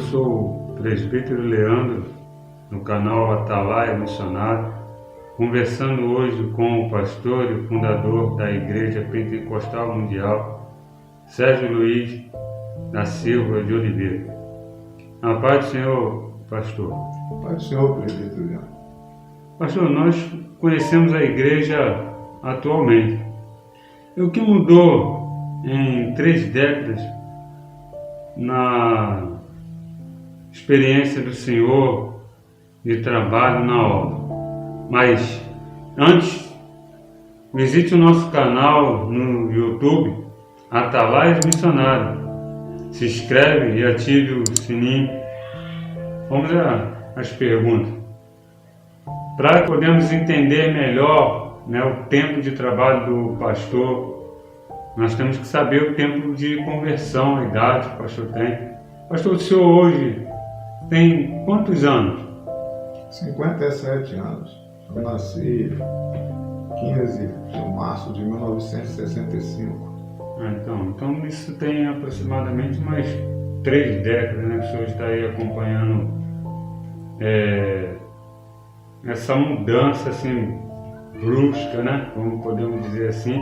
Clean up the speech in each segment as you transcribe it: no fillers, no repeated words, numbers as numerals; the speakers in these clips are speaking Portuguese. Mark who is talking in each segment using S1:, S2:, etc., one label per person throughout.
S1: sou o presbítero Leandro, no canal Atalaia Missionário, conversando hoje com o pastor e fundador da Igreja Pentecostal Mundial, Sérgio Luiz da Silva de Oliveira. A paz do Senhor, pastor.
S2: Paz do Senhor, presbítero Leandro.
S1: Pastor, nós conhecemos a igreja atualmente. E o que mudou em 3 décadas na experiência do Senhor de trabalho na obra? Mas antes, visite o nosso canal no YouTube, Atalaia Missionário. Se inscreve e ative o sininho. Vamos às perguntas. Para podermos entender melhor, o tempo de trabalho do pastor, nós temos que saber o tempo de conversão, a idade que o pastor tem. Pastor, o senhor hoje tem quantos anos?
S2: 57 anos. Eu nasci 15 de março de 1965.
S1: Então isso tem aproximadamente umas 3 décadas, que o senhor está aí acompanhando essa mudança assim brusca, como podemos dizer assim.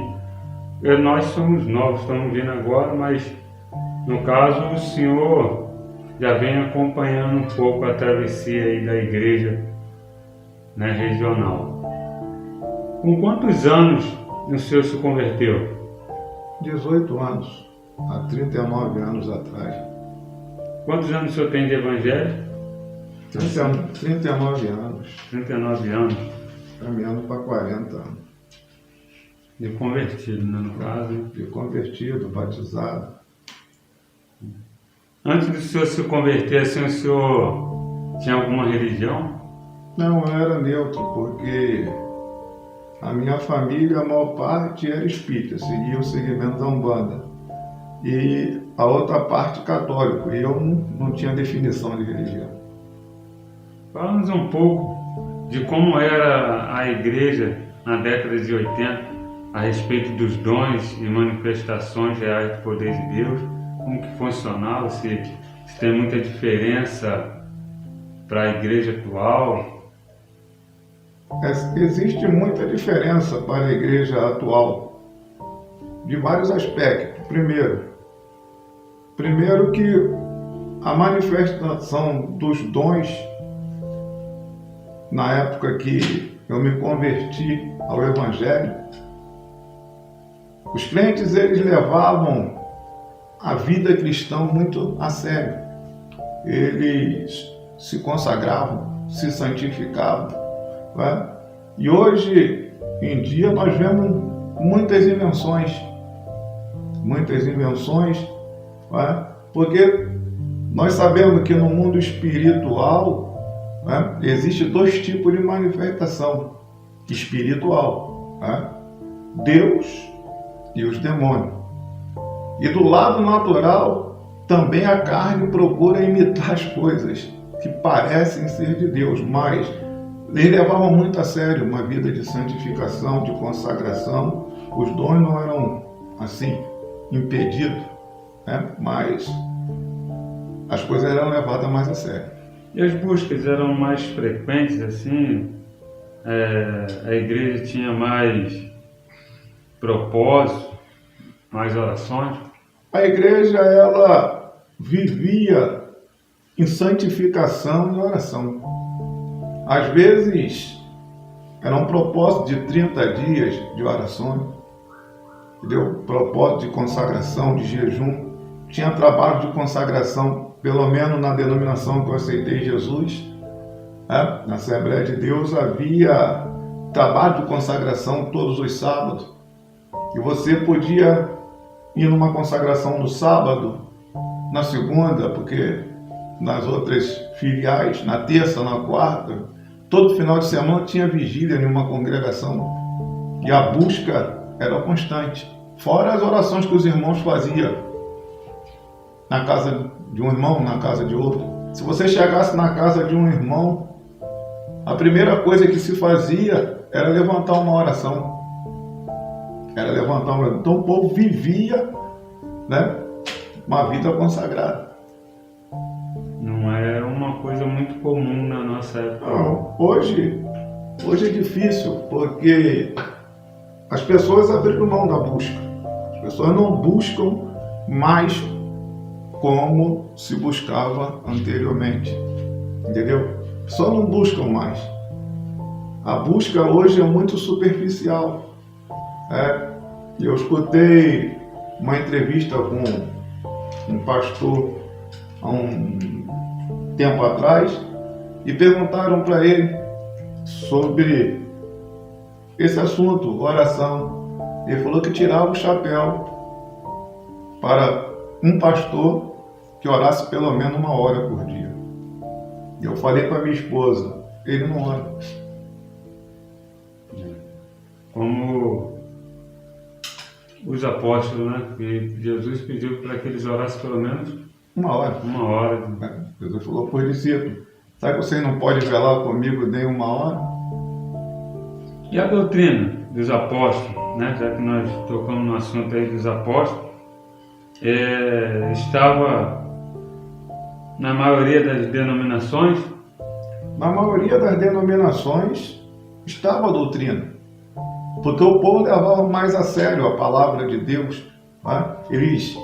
S1: Nós somos novos, estamos vindo agora, mas no caso o senhor já vem acompanhando um pouco a travessia aí da igreja regional. Com quantos anos o senhor se converteu?
S2: 18 anos, há 39 anos atrás.
S1: Quantos anos o senhor tem de evangelho?
S2: 39 anos.
S1: 39 anos.
S2: Caminhando para 40 anos.
S1: De convertido, no caso.
S2: De convertido, batizado.
S1: Antes do senhor se converter, assim, o senhor tinha alguma religião?
S2: Não, eu era neutro, porque a minha família, a maior parte era espírita, seguia o segmento da Umbanda. E a outra parte católico, e eu não tinha definição de religião.
S1: Fala-nos um pouco de como era a igreja na década de 80, a respeito dos dons e manifestações reais do poder de Deus, como que funcionava, se tem muita diferença para a igreja atual.
S2: Existe muita diferença para a igreja atual, de vários aspectos. Primeiro que a manifestação dos dons, na época que eu me converti ao Evangelho, os crentes eles levavam a vida cristã muito a sério. Eles se consagravam, se santificavam. E hoje em dia nós vemos muitas invenções, porque nós sabemos que no mundo espiritual existe 2 tipos de manifestação espiritual, Deus e os demônios. E do lado natural também a carne procura imitar as coisas que parecem ser de Deus, mas eles levavam muito a sério uma vida de santificação, de consagração. Os dons não eram assim impedidos, mas as coisas eram levadas mais a sério.
S1: E as buscas eram mais frequentes, assim? A igreja tinha mais propósito, mais orações?
S2: A igreja, ela vivia em santificação e oração. Às vezes, era um propósito de 30 dias de orações, propósito de consagração, de jejum. Tinha trabalho de consagração, pelo menos na denominação que eu aceitei Jesus, na Assembleia de Deus, havia trabalho de consagração todos os sábados. E você podia ir numa consagração no sábado, na segunda, porque nas outras filiais, na terça, na quarta, todo final de semana tinha vigília em uma congregação. E a busca era constante. Fora as orações que os irmãos faziam na casa de um irmão, na casa de outro. Se você chegasse na casa de um irmão, a primeira coisa que se fazia era levantar uma oração. Então o povo vivia, uma vida consagrada.
S1: Não muito comum na nossa época.
S2: Não, hoje é difícil, porque as pessoas abriram mão da busca. As pessoas não buscam mais como se buscava anteriormente. Entendeu? Só não buscam mais. A busca hoje é muito superficial. Eu escutei uma entrevista com um pastor há um tempo atrás e perguntaram para ele sobre esse assunto, oração. Ele falou que tirava o chapéu para um pastor que orasse pelo menos 1 hora por dia. Eu falei para minha esposa, ele não ora.
S1: Como os apóstolos, né? Que Jesus pediu para que eles orassem pelo menos
S2: 1 hora.
S1: 1 hora.
S2: Jesus falou para os discípulos, sabe que você não pode velar comigo nem 1 hora?
S1: E a doutrina dos apóstolos, né? Já que nós tocamos no assunto aí dos apóstolos, estava na maioria das denominações?
S2: Na maioria das denominações estava a doutrina, porque o povo levava mais a sério a palavra de Deus, né? Eles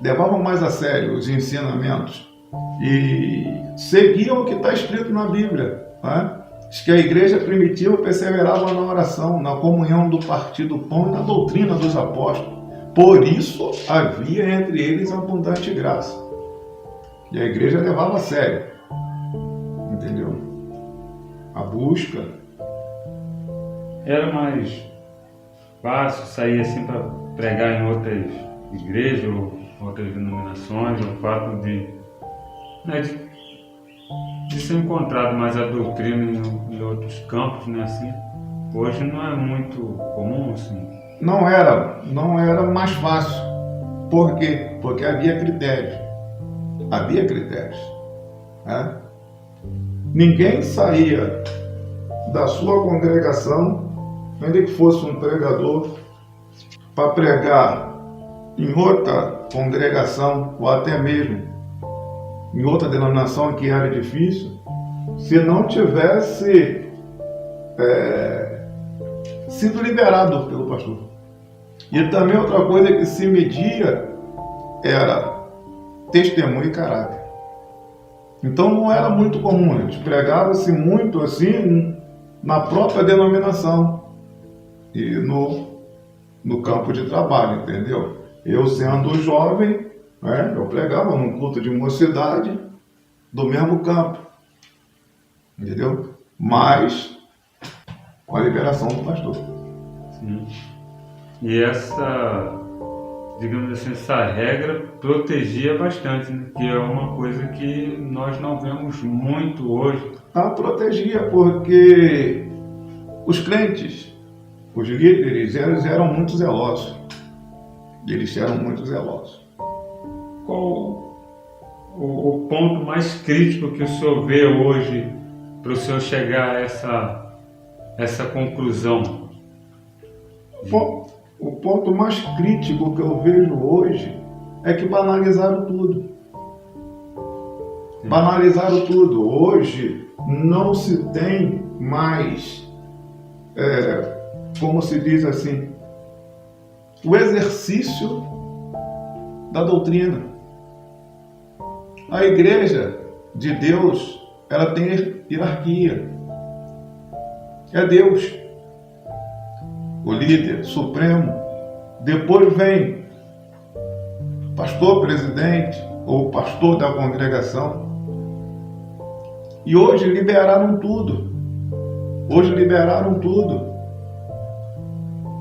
S2: levavam mais a sério os ensinamentos e seguiam o que está escrito na Bíblia, né? Diz que a igreja primitiva perseverava na oração, na comunhão do partir do pão e na doutrina dos apóstolos. Por isso havia entre eles abundante graça. E a igreja levava a sério, entendeu? A busca.
S1: Era mais fácil sair assim para pregar em outras igrejas ou outras denominações, o fato de ser encontrado mais a doutrina em outros campos, né? Assim, hoje não é muito comum, assim.
S2: Não era mais fácil. Por quê? Porque havia critérios. Havia critérios. Né? Ninguém saía da sua congregação, ainda que fosse um pregador, para pregar em outra congregação, ou até mesmo em outra denominação que era difícil, se não tivesse sido liberado pelo pastor. E também outra coisa que se media era testemunho e caráter. Então não era muito comum, eles pregava-se muito assim na própria denominação e no campo de trabalho, entendeu? Eu sendo jovem, eu pregava num culto de mocidade do mesmo campo, entendeu? Mas com a liberação do pastor.
S1: Sim. E essa, digamos assim, essa regra protegia bastante, né? Que é uma coisa que nós não vemos muito hoje.
S2: Protegia porque os crentes, os líderes, eles eram muito zelosos. Eles eram muito zelosos.
S1: Qual o ponto mais crítico que o senhor vê hoje para o senhor chegar a essa conclusão?
S2: O ponto mais crítico que eu vejo hoje é que banalizaram tudo. Banalizaram tudo. Hoje não se tem mais, como se diz assim, o exercício da doutrina. A igreja de Deus, ela tem hierarquia. É Deus, o líder supremo. Depois vem o pastor presidente ou o pastor da congregação. E hoje liberaram tudo.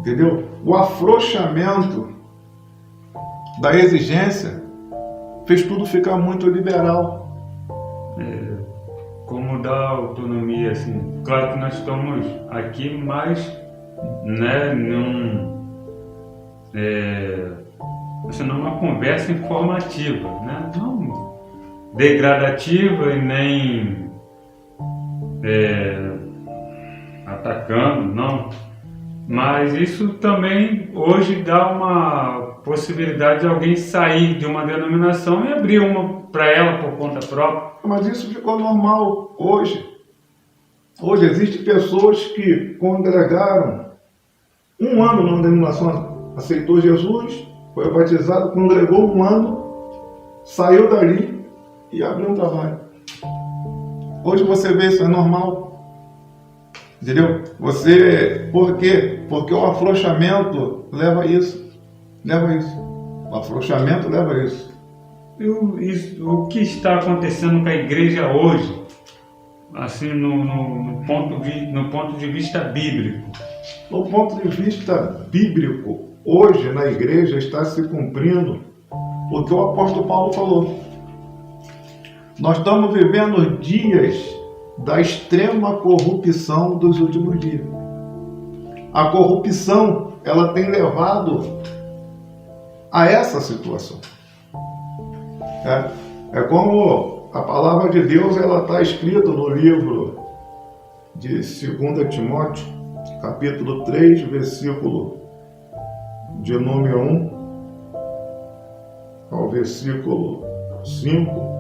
S2: Entendeu? O afrouxamento da exigência fez tudo ficar muito liberal.
S1: Como dar autonomia, assim. Claro que nós estamos aqui mais, né, numa conversa informativa, né? Não degradativa e nem atacando, não. Mas isso também hoje dá uma possibilidade de alguém sair de uma denominação e abrir uma para ela por conta própria.
S2: Mas isso ficou normal hoje. Hoje existem pessoas que congregaram um ano numa denominação, aceitou Jesus, foi batizado, congregou um ano, saiu dali e abriu um trabalho. Hoje você vê isso, é normal. Entendeu? Por quê? Porque o afrouxamento leva a isso. O afrouxamento leva a isso.
S1: O que está acontecendo com a igreja hoje, assim, no ponto de vista bíblico?
S2: No ponto de vista bíblico, hoje na igreja está se cumprindo o que o apóstolo Paulo falou. Nós estamos vivendo dias da extrema corrupção dos últimos dias. A corrupção, ela tem levado a essa situação. É como a palavra de Deus, ela está escrita no livro de 2 Timóteo, capítulo 3, versículo de número 1 ao versículo 5.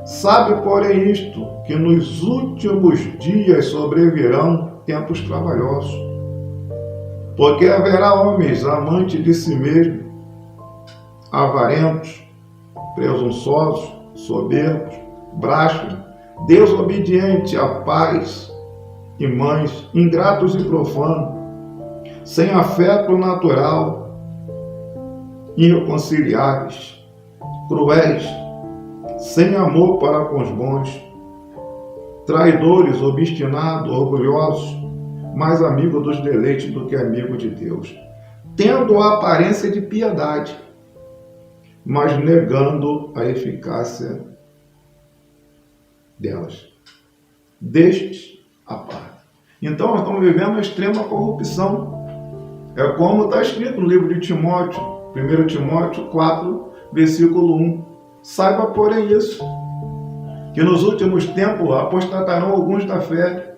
S2: Sabe, porém, isto, que nos últimos dias sobrevirão tempos trabalhosos, porque haverá homens amantes de si mesmos, avarentos, presunçosos, soberbos, braços, desobedientes a pais e mães, ingratos e profanos, sem afeto natural, irreconciliáveis, cruéis, sem amor para com os bons, traidores, obstinados, orgulhosos, mais amigos dos deleites do que amigo de Deus, tendo a aparência de piedade, mas negando a eficácia delas. Destes a parte. Então nós estamos vivendo uma extrema corrupção. É como está escrito no livro de Timóteo, 1 Timóteo 4, versículo 1. Saiba, porém, isso, que nos últimos tempos apostatarão alguns da fé,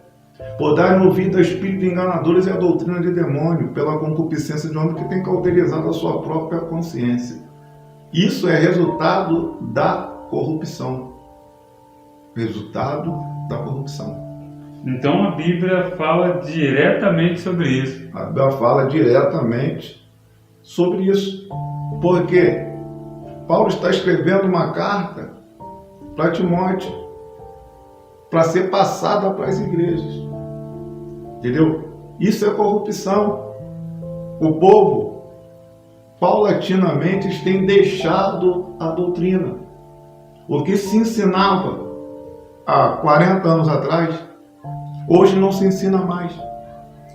S2: por darem ouvido a espíritos enganadores e a doutrina de demônio, pela concupiscência de homem que tem cauterizado a sua própria consciência. Isso é resultado da corrupção. Resultado da corrupção.
S1: Então a Bíblia fala diretamente sobre isso.
S2: A Bíblia fala diretamente sobre isso. Porque Paulo está escrevendo uma carta para Timóteo, para ser passada para as igrejas. Entendeu? Isso é corrupção. O povo, paulatinamente, tem deixado a doutrina. O que se ensinava há 40 anos atrás, hoje não se ensina mais.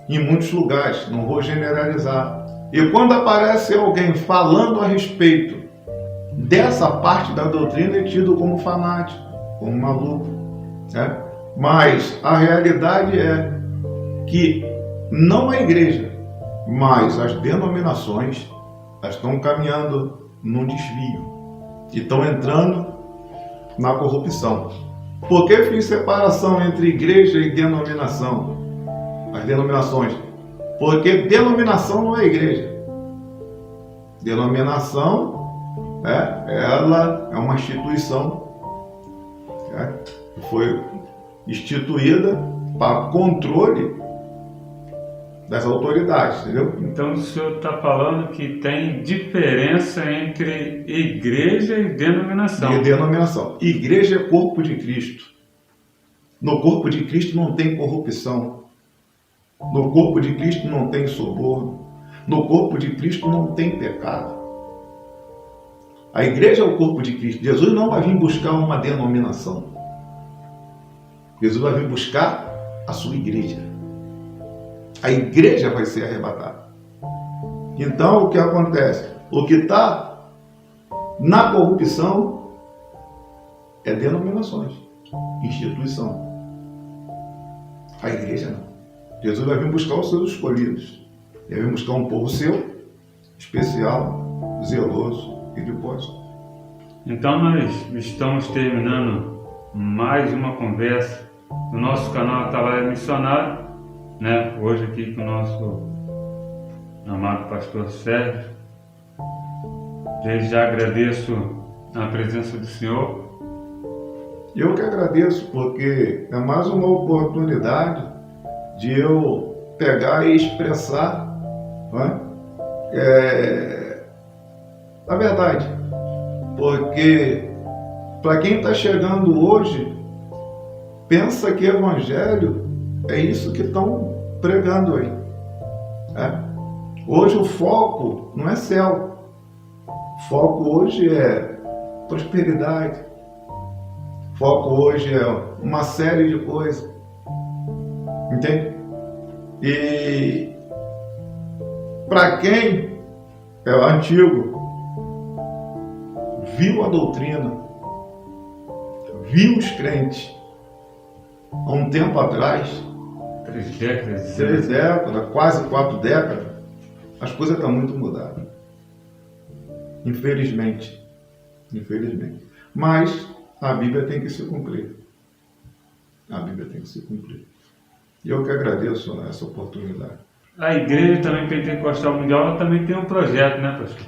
S2: Em muitos lugares, não vou generalizar. E quando aparece alguém falando a respeito dessa parte da doutrina, é tido como fanático, como maluco. Né? Mas a realidade é que não a igreja, mas as denominações estão caminhando num desvio e estão entrando na corrupção. Por que fiz separação entre igreja e denominação? As denominações. Porque denominação não é igreja. Denominação ela é uma instituição que foi instituída para controle das autoridades, entendeu?
S1: Então o senhor está falando que tem diferença entre igreja e denominação.
S2: E denominação. Igreja é corpo de Cristo. No corpo de Cristo não tem corrupção. No corpo de Cristo não tem suborno. No corpo de Cristo não tem pecado. A igreja é o corpo de Cristo. Jesus não vai vir buscar uma denominação. Jesus vai vir buscar a sua igreja. A igreja vai ser arrebatada. Então, o que acontece? O que está na corrupção é denominações, instituição. A igreja não. Jesus vai vir buscar os seus escolhidos. Ele vai buscar um povo seu, especial, zeloso e de pós.
S1: Então nós estamos terminando mais uma conversa no nosso canal Atalaia Missionário, né? Hoje aqui com o nosso amado pastor Sérgio. Desde já agradeço a presença do Senhor.
S2: Eu que agradeço, porque é mais uma oportunidade de eu pegar e expressar, não é? A verdade. Porque para quem está chegando hoje, pensa que evangelho é isso que estão pregando aí. Hoje o foco não é céu. O foco hoje é prosperidade. O foco hoje é uma série de coisas. Entende? E para quem é antigo, viu a doutrina, viu os crentes há um tempo atrás,
S1: 3 décadas.
S2: 3 décadas, quase 4 décadas, as coisas estão muito mudadas. Infelizmente. Mas a Bíblia tem que se cumprir. A Bíblia tem que se cumprir. E eu que agradeço essa oportunidade.
S1: A Igreja também Pentecostal Mundial ela também tem um projeto, né, pastor?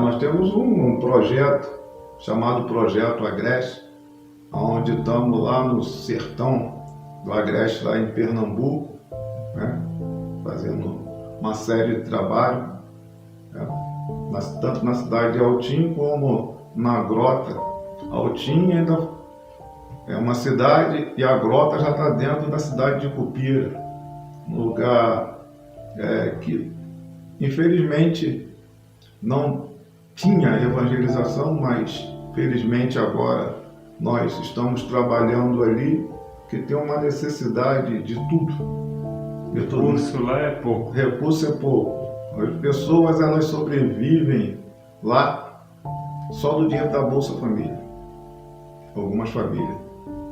S2: Nós temos um projeto chamado Projeto Agreste, onde estamos lá no sertão do Agreste, lá em Pernambuco, né? Fazendo uma série de trabalho, né? Tanto na cidade de Altim como na Grota. Altim ainda é uma cidade e a Grota já está dentro da cidade de Cupira, um lugar que infelizmente não tinha evangelização, mas felizmente agora nós estamos trabalhando ali, que tem uma necessidade de tudo.
S1: Recurso lá é pouco.
S2: Recurso é pouco. As pessoas elas sobrevivem lá só do dinheiro da Bolsa Família. Algumas famílias.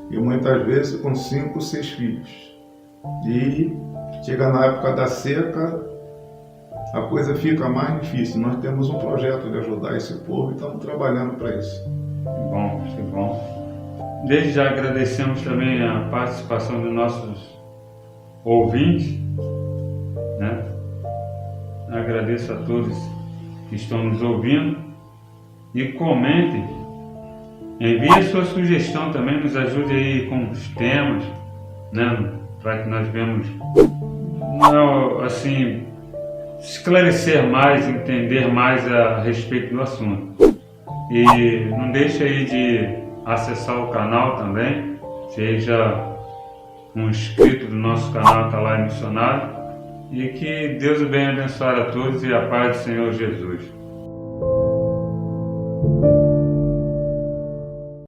S2: E muitas vezes com 5, 6 filhos. E chega na época da seca, a coisa fica mais difícil. Nós temos um projeto de ajudar esse povo e estamos trabalhando para isso.
S1: Que bom. Desde já agradecemos também a participação dos nossos ouvintes, né? Agradeço a todos que estão nos ouvindo e comentem, envie a sua sugestão também, nos ajude aí com os temas, né? Para que nós venhamos, assim, esclarecer mais, entender mais a respeito do assunto. E não deixe aí de acessar o canal também, seja um inscrito do nosso canal Atalaya Missionário, e que Deus venha abençoar a todos e a paz do Senhor Jesus.